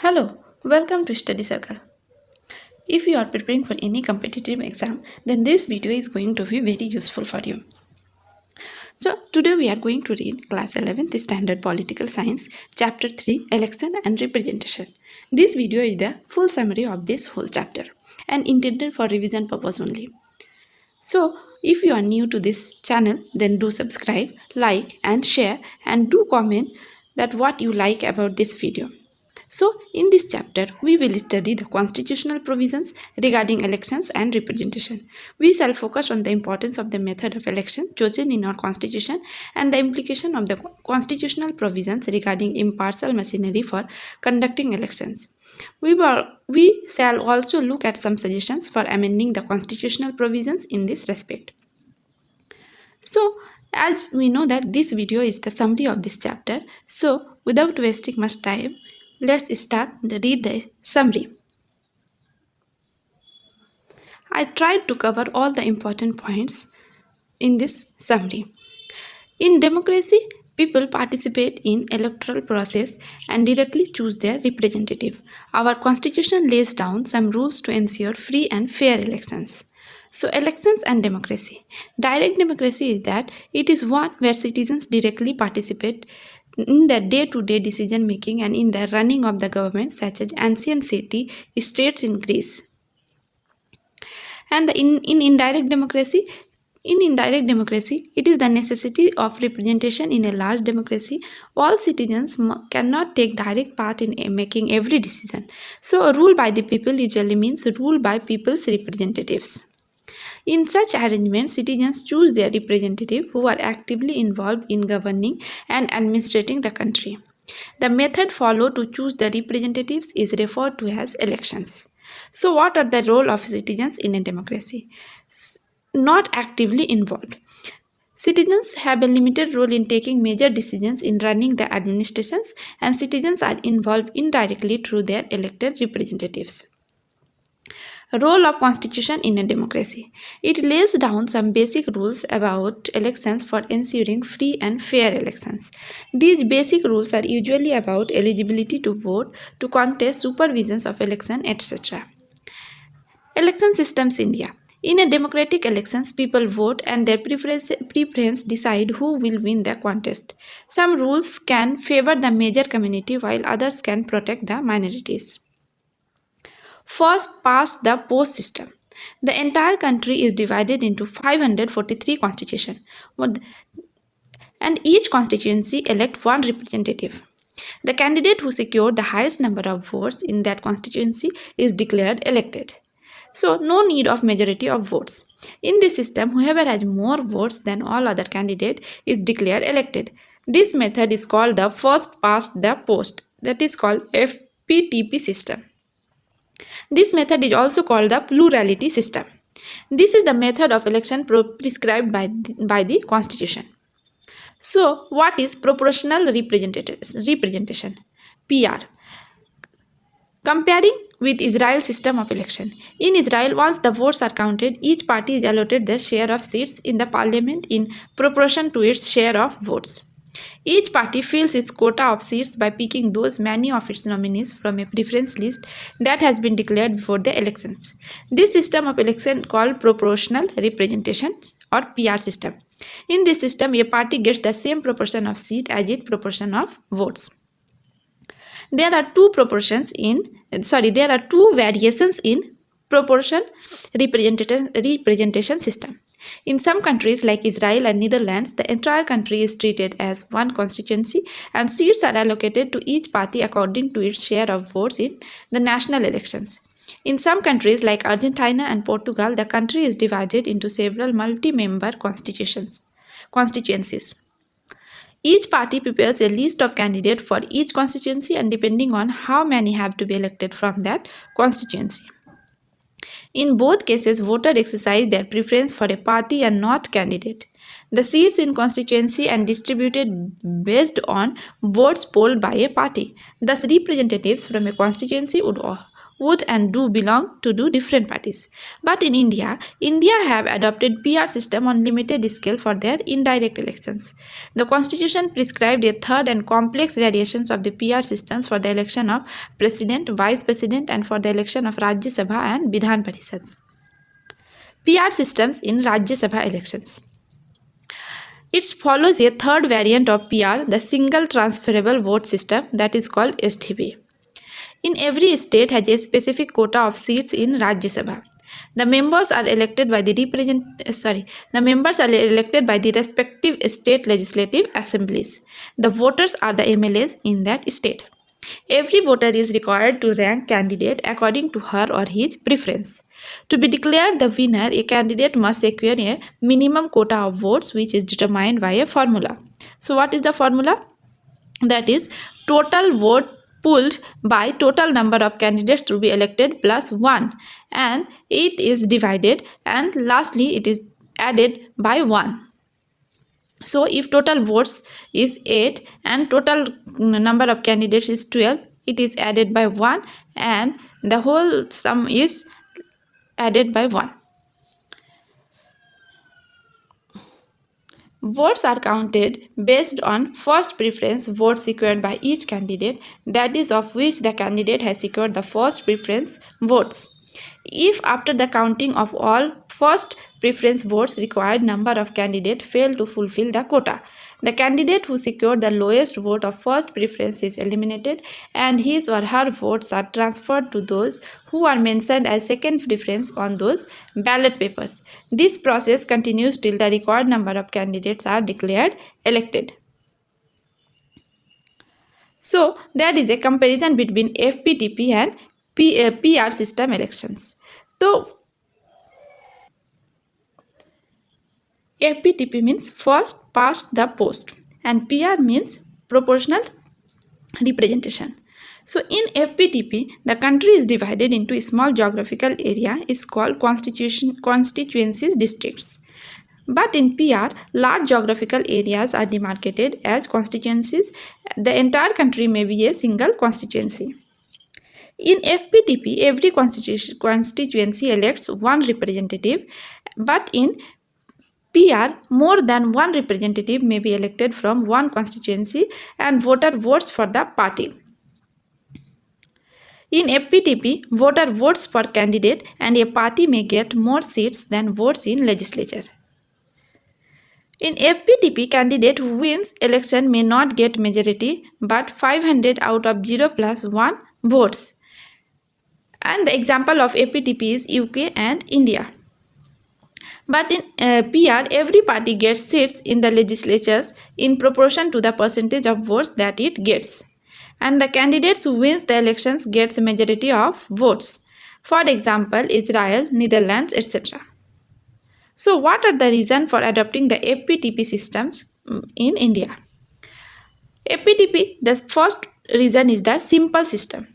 Hello, welcome to Study Circle. If you are preparing for any competitive exam, then this video is going to be very useful for you. So, today we are going to read Class 11th Standard Political Science, Chapter 3, Election and Representation. This video is the full summary of this whole chapter and intended for revision purpose only. So, if you are new to this channel, then do subscribe, like and share, and do comment that what you like about this video. So, in this chapter, we will study the constitutional provisions regarding elections and representation. We shall focus on the importance of the method of election chosen in our constitution and the implication of the constitutional provisions regarding impartial machinery for conducting elections. We shall also look at some suggestions for amending the constitutional provisions in this respect. So, as we know that this video is the summary of this chapter, so without wasting much time, let's start to read the summary. I tried to cover all the important points in this summary. In democracy, people participate in electoral process and directly choose their representative. Our constitution lays down some rules to ensure free and fair elections. So, elections and democracy. Direct democracy is that it is one where citizens directly participate in the day-to-day decision making and in the running of the government, such as ancient states in Greece. And in indirect democracy, it is the necessity of representation in a large democracy. All citizens cannot take direct part in making every decision. So, a rule by the people usually means rule by people's representatives. In such arrangements, citizens choose their representative who are actively involved in governing and administrating the country. The method followed to choose the representatives is referred to as elections. So, what are the role of citizens in a democracy? Not actively involved. Citizens have a limited role in taking major decisions in running the administrations, and citizens are involved indirectly through their elected representatives. Role of constitution in a democracy. It lays down some basic rules about elections for ensuring free and fair elections. These basic rules are usually about eligibility to vote, to contest, supervisions of election, etc. Election systems India. In a democratic elections, people vote and their preference decide who will win the contest. Some rules can favor the major community while others can protect the minorities. First past the post system. The entire country is divided into 543 constitutions, and each constituency elects one representative. The candidate who secured the highest number of votes in that constituency is declared elected. So, no need of majority of votes. In this system, whoever has more votes than all other candidates is declared elected. This method is called the first past the post, that is called FPTP system. This method is also called the plurality system. This is the method of election prescribed by the Constitution. So, what is proportional representation? PR. Comparing with Israel's system of election. In Israel, once the votes are counted, each party is allotted the share of seats in the parliament in proportion to its share of votes. Each party fills its quota of seats by picking those many of its nominees from a preference list that has been declared before the elections. This system of election called proportional representation or PR system. In this system, a party gets the same proportion of seats as its proportion of votes. There are two variations in proportion representation system. In some countries like Israel and Netherlands, the entire country is treated as one constituency and seats are allocated to each party according to its share of votes in the national elections. In some countries like Argentina and Portugal, the country is divided into several multi-member constituencies. Each party prepares a list of candidates for each constituency and depending on how many have to be elected from that constituency. In both cases, voters exercise their preference for a party and not candidate. The seats in constituency are distributed based on votes polled by a party. Thus, representatives from a constituency would would and do belong to different parties. But in India have adopted PR system on limited scale for their indirect elections. The constitution prescribed a third and complex variations of the PR systems for the election of president, vice president, and for the election of Rajya Sabha and Vidhan Parishads. PR systems in Rajya Sabha elections. It follows a third variant of PR, the single transferable vote system, that is called STB. In every state has a specific quota of seats in Rajya Sabha. The members are elected by the respective state legislative assemblies. The voters are the MLAs in that state. Every voter is required to rank candidate according to her or his preference. To be declared the winner, a candidate must secure a minimum quota of votes, which is determined by a formula. So what is the formula? That is total vote pooled by total number of candidates to be elected plus 1, and it is divided, and lastly it is added by 1. So if total votes is 8 and total number of candidates is 12, it is added by 1 and the whole sum is added by 1. Votes are counted based on first preference votes secured by each candidate, that is, of which the candidate has secured the first preference votes. If after the counting of all first preference votes, required number of candidates fail to fulfill the quota, the candidate who secured the lowest vote of first preference is eliminated and his or her votes are transferred to those who are mentioned as second preference on those ballot papers. This process continues till the required number of candidates are declared elected. So there is a comparison between FPTP and PR system elections. So FPTP means first past the post and PR means proportional representation. So in FPTP, the country is divided into a small geographical area is called constituencies districts. But in PR, large geographical areas are demarcated as constituencies. The entire country may be a single constituency. In FPTP, every constituency elects one representative, but in PR, more than one representative may be elected from one constituency and voter votes for the party. In FPTP, voter votes for candidate and a party may get more seats than votes in legislature. In FPTP, candidate who wins election may not get majority but 500 out of 0 plus 1 votes. And the example of FPTP is UK and India. But in PR, every party gets seats in the legislatures in proportion to the percentage of votes that it gets. And the candidates who wins the elections gets a majority of votes. For example, Israel, Netherlands, etc. So what are the reasons for adopting the FPTP systems in India? FPTP, the first reason is the simple system.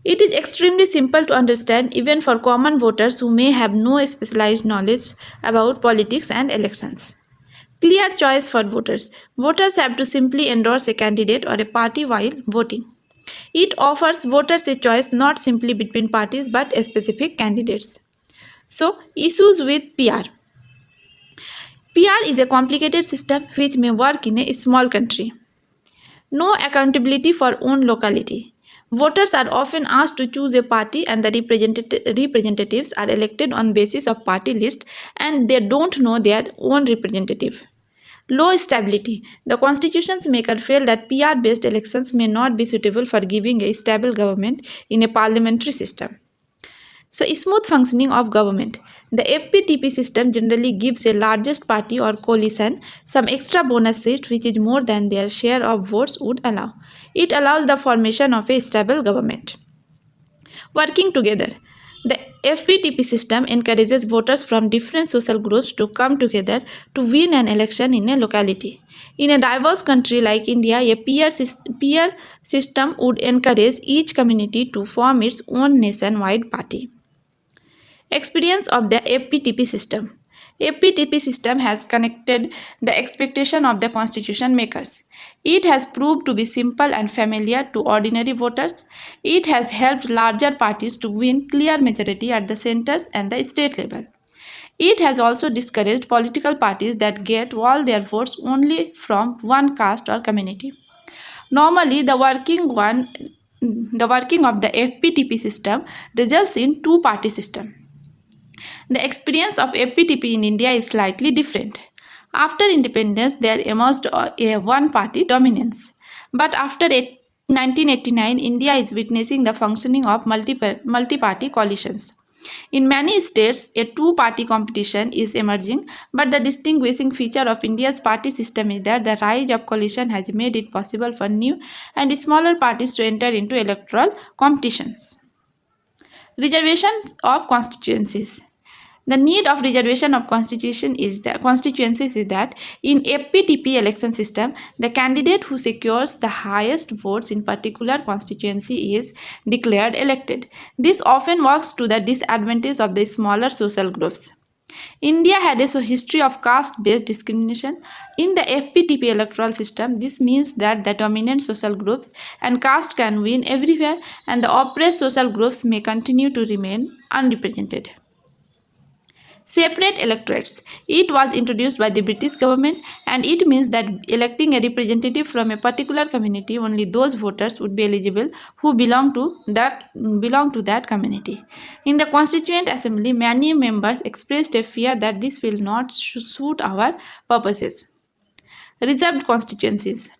It is extremely simple to understand even for common voters who may have no specialized knowledge about politics and elections. Clear choice for voters. Voters have to simply endorse a candidate or a party while voting. It offers voters a choice not simply between parties but specific candidates. So, issues with PR. PR is a complicated system which may work in a small country. No accountability for own locality. Voters are often asked to choose a party and the representatives are elected on basis of party list and they don't know their own representative. Low stability. The constitution's maker felt that PR-based elections may not be suitable for giving a stable government in a parliamentary system. So, smooth functioning of government. The FPTP system generally gives a largest party or coalition some extra bonus seat which is more than their share of votes would allow. It allows the formation of a stable government. Working together. The FPTP system encourages voters from different social groups to come together to win an election in a locality. In a diverse country like India, a PR system would encourage each community to form its own nationwide party. Experience of the FPTP system. APTP system has connected the expectation of the constitution makers. It has proved to be simple and familiar to ordinary voters. It has helped larger parties to win clear majority at the centers and the state level. It has also discouraged political parties that get all their votes only from one caste or community. Normally, the working of the FPTP system results in two-party system. The experience of FPTP in India is slightly different. After independence, there emerged a one-party dominance. But after 1989, India is witnessing the functioning of multi-party coalitions. In many states, a two-party competition is emerging, but the distinguishing feature of India's party system is that the rise of coalition has made it possible for new and smaller parties to enter into electoral competitions. Reservation of constituencies. The need of reservation of constituencies is that in FPTP election system, the candidate who secures the highest votes in particular constituency is declared elected. This often works to the disadvantage of the smaller social groups. India had a history of caste-based discrimination. In the FPTP electoral system, this means that the dominant social groups and caste can win everywhere and the oppressed social groups may continue to remain unrepresented. Separate electorates. It was introduced by the British government and it means that electing a representative from a particular community, only those voters would be eligible who belong to that community. In the Constituent Assembly, many members expressed a fear that this will not suit our purposes. Reserved constituencies.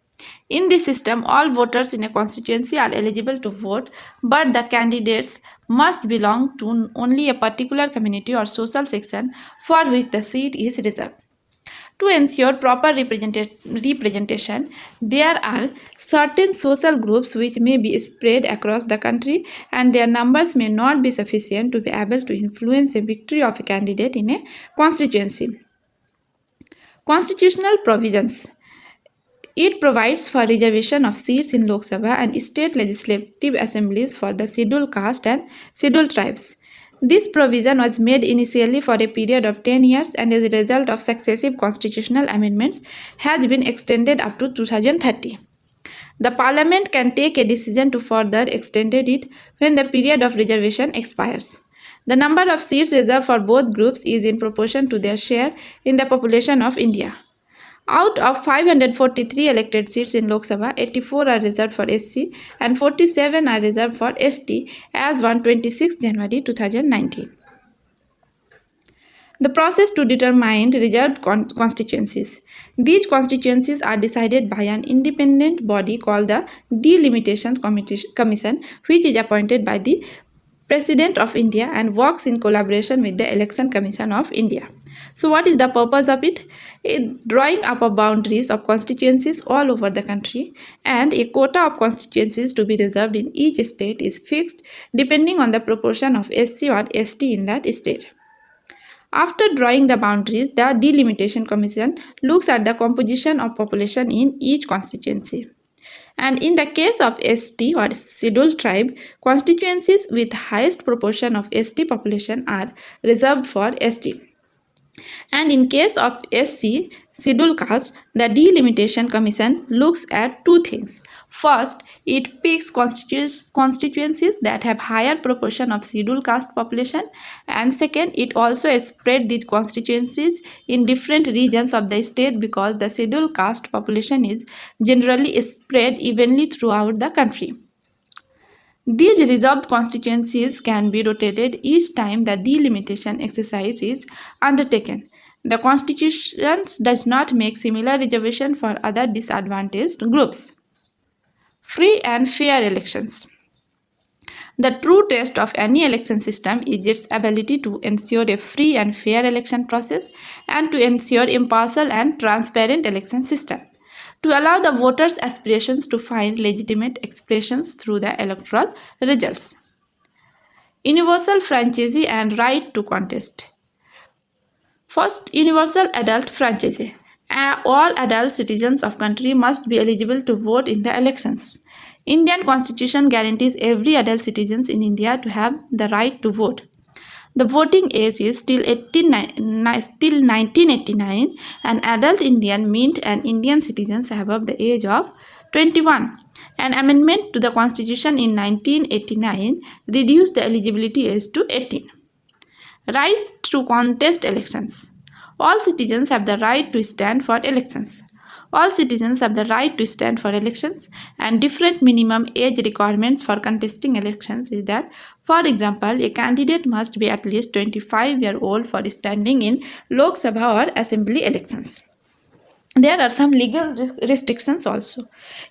In this system, all voters in a constituency are eligible to vote, but the candidates must belong to only a particular community or social section for which the seat is reserved. To ensure proper representation, there are certain social groups which may be spread across the country and their numbers may not be sufficient to be able to influence a victory of a candidate in a constituency. Constitutional provisions. It provides for reservation of seats in Lok Sabha and state legislative assemblies for the scheduled caste and scheduled tribes. This provision was made initially for a period of 10 years and as a result of successive constitutional amendments has been extended up to 2030. The Parliament can take a decision to further extend it when the period of reservation expires. The number of seats reserved for both groups is in proportion to their share in the population of India. Out of 543 elected seats in Lok Sabha, 84 are reserved for SC and 47 are reserved for ST as on 26 January 2019. The process to determine reserved constituencies. These constituencies are decided by an independent body called the Delimitation Commission, which is appointed by the President of India and works in collaboration with the Election Commission of India. So what is the purpose of it? Drawing up of boundaries of constituencies all over the country, and a quota of constituencies to be reserved in each state is fixed depending on the proportion of SC or ST in that state. After drawing the boundaries, the Delimitation Commission looks at the composition of population in each constituency. And in the case of ST or scheduled tribe, constituencies with highest proportion of ST population are reserved for ST. And in case of SC, scheduled caste, the Delimitation Commission looks at two things. First, it picks constituencies that have higher proportion of scheduled caste population, and second, it also spread these constituencies in different regions of the state because the scheduled caste population is generally spread evenly throughout the country. These reserved constituencies can be rotated each time the delimitation exercise is undertaken. The Constitution does not make similar reservation for other disadvantaged groups. Free and fair elections. The true test of any election system is its ability to ensure a free and fair election process and to ensure impartial and transparent election system, to allow the voters' aspirations to find legitimate expressions through the electoral results. Universal franchise and right to contest. First, universal adult franchise. All adult citizens of country must be eligible to vote in the elections. Indian Constitution guarantees every adult citizens in India to have the right to vote. The voting age is till 1989, and adult Indian meant and Indian citizens above the age of 21. An amendment to the Constitution in 1989 reduced the eligibility age to 18. Right to contest elections. All citizens have the right to stand for elections. All citizens have the right to stand for elections, and different minimum age requirements for contesting elections is that, for example, a candidate must be at least 25-year-old for standing in Lok Sabha or Assembly elections. There are some legal restrictions also.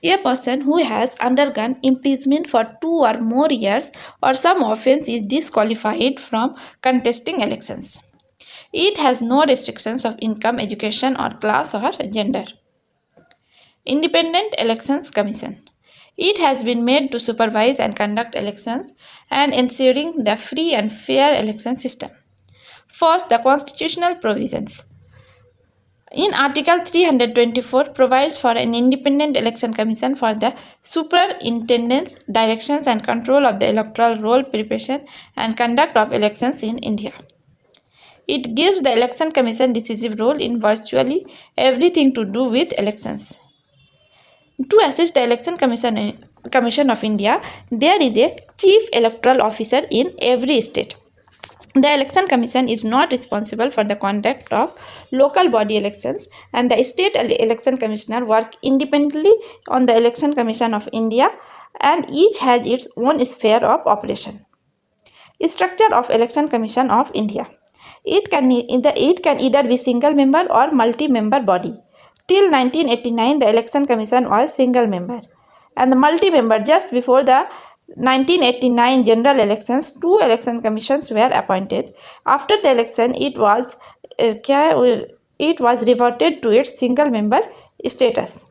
A person who has undergone imprisonment for 2 or more years or some offense is disqualified from contesting elections. It has no restrictions of income, education, or class or gender. Independent Elections Commission. It has been made to supervise and conduct elections and ensuring the free and fair election system. First, the constitutional provisions. In Article 324 provides for an independent election commission for the superintendence, directions and control of the electoral roll preparation and conduct of elections in India. It gives the election commission decisive role in virtually everything to do with elections. To assist the Election Commission of India, there is a Chief Electoral Officer in every state. The Election Commission is not responsible for the conduct of local body elections, and the State Election Commissioner work independently on the Election Commission of India, and each has its own sphere of operation. Structure of Election Commission of India. It can either be single member or multi-member body. Till 1989, the Election Commission was single member, and the multi-member. Just before the 1989 general elections, 2 election commissions were appointed. After the election, it was reverted to its single member status.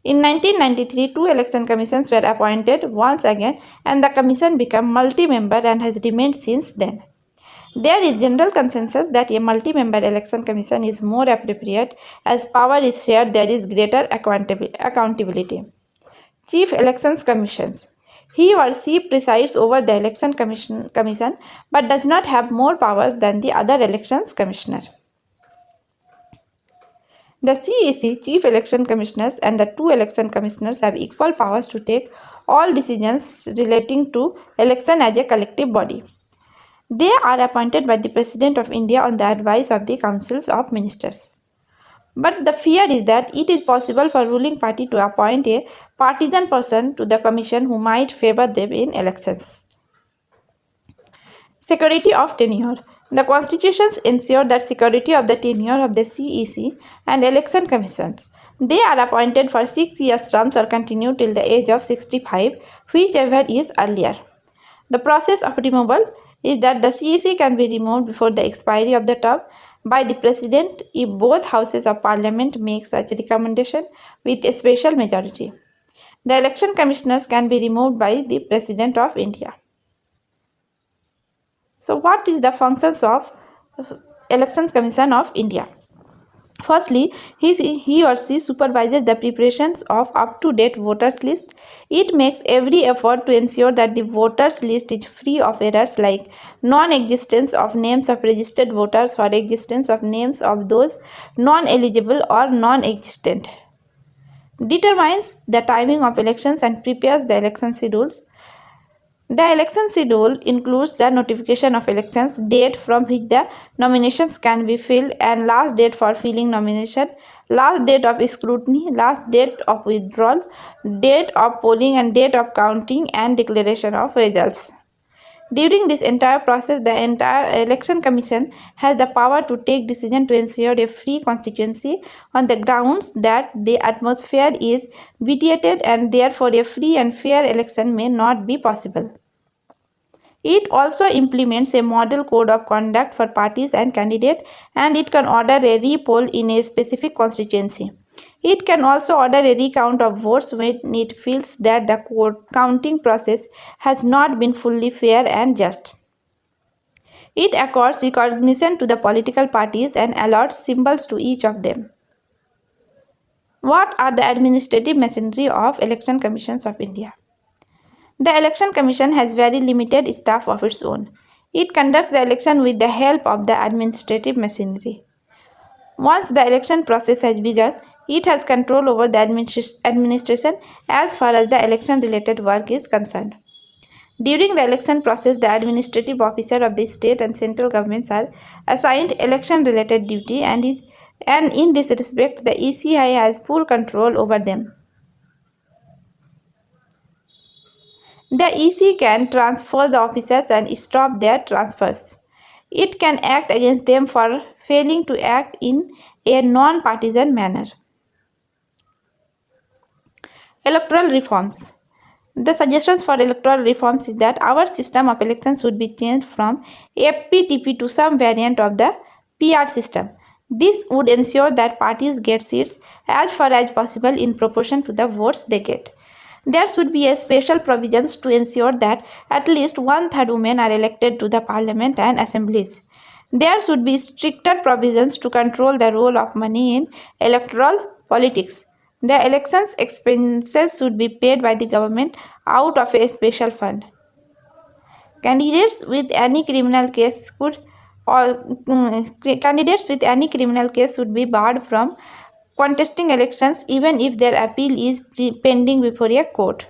In 1993, 2 election commissions were appointed once again, and the commission became multi-member and has remained since then. There is general consensus that a multi-member election commission is more appropriate. As power is shared, there is greater accountability. Chief Elections Commissions. He or she presides over the election commission but does not have more powers than the other elections commissioner. The CEC, Chief Election Commissioners, and the 2 election commissioners have equal powers to take all decisions relating to election as a collective body. They are appointed by the President of India on the advice of the Councils of Ministers. But the fear is that it is possible for ruling party to appoint a partisan person to the commission who might favor them in elections. Security of tenure. The constitutions ensure that security of the tenure of the CEC and election commissions. They are appointed for 6 years terms or continue till the age of 65, whichever is earlier. The process of removal is that the CEC can be removed before the expiry of the term by the President if both houses of Parliament make such recommendation with a special majority. The election commissioners can be removed by the President of India. So what is the functions of Elections Commission of India? Firstly, he or she supervises the preparations of up-to-date voters list. It makes every effort to ensure that the voters list is free of errors like non-existence of names of registered voters or existence of names of those non-eligible or non-existent. Determines the timing of elections and prepares the election schedules. The election schedule includes the notification of elections, date from which the nominations can be filled, and last date for filling nomination, last date of scrutiny, last date of withdrawal, date of polling, and date of counting and declaration of results. During this entire process, the entire election commission has the power to take decision to ensure a free constituency on the grounds that the atmosphere is vitiated and therefore a free and fair election may not be possible. It also implements a model code of conduct for parties and candidates, and it can order a re-poll in a specific constituency. It can also order a recount of votes when it feels that the counting process has not been fully fair and just. It accords recognition to the political parties and allots symbols to each of them. What are the administrative machinery of Election Commissions of India? The Election Commission has very limited staff of its own. It conducts the election with the help of the administrative machinery. Once the election process has begun, it has control over the administration as far as the election-related work is concerned. During the election process, the administrative officer of the state and central governments are assigned election-related duty, and in this respect, the ECI has full control over them. The EC can transfer the officers and stop their transfers. It can act against them for failing to act in a non-partisan manner. Electoral reforms. The suggestions for electoral reforms is that our system of elections should be changed from FPTP to some variant of the PR system. This would ensure that parties get seats as far as possible in proportion to the votes they get. There should be a special provisions to ensure that at least 1/3 women are elected to the parliament and assemblies. There should be stricter provisions to control the role of money in electoral politics. The elections expenses should be paid by the government out of a special fund. Candidates with any criminal case should be barred from contesting elections even if their appeal is pending before a court.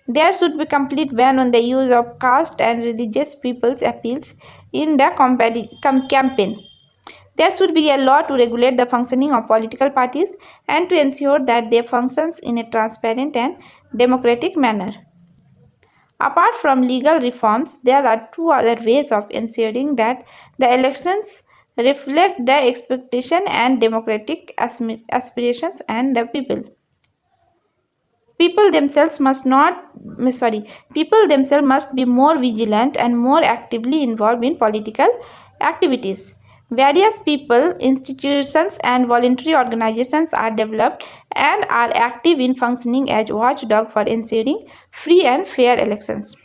There should be complete ban on the use of caste and religious people's appeals in the campaign. There should be a law to regulate the functioning of political parties and to ensure that they function in a transparent and democratic manner. Apart from legal reforms, there are two other ways of ensuring that the elections reflect the expectation and democratic aspirations and the people. People themselves must be more vigilant and more actively involved in political activities. Various people, institutions, and voluntary organizations are developed and are active in functioning as watchdog for ensuring free and fair elections.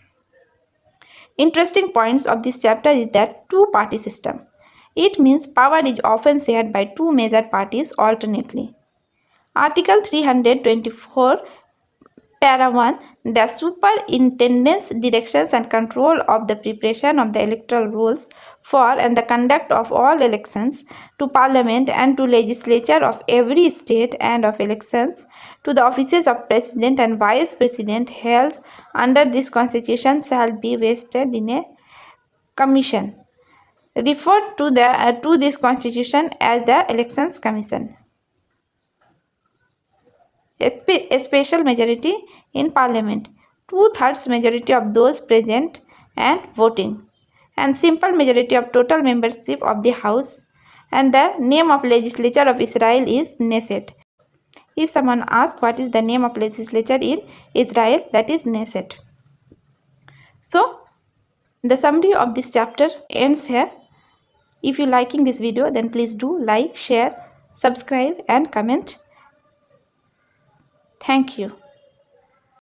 Interesting points of this chapter is that two-party system. It means power is often shared by two major parties alternately. Article 324 Para 1. The superintendence, directions and control of the preparation of the electoral rolls for and the conduct of all elections to Parliament and to legislature of every state and of elections to the offices of President and Vice President held under this Constitution shall be vested in a commission referred to this Constitution as the Elections Commission. A special majority in Parliament, 2/3 majority of those present and voting, and simple majority of total membership of the House, and the name of legislature of Israel is Knesset. If someone asks what is the name of legislature in Israel, that is Knesset. So, the summary of this chapter ends here. If you are liking this video, then please do like, share, subscribe and comment. Thank you.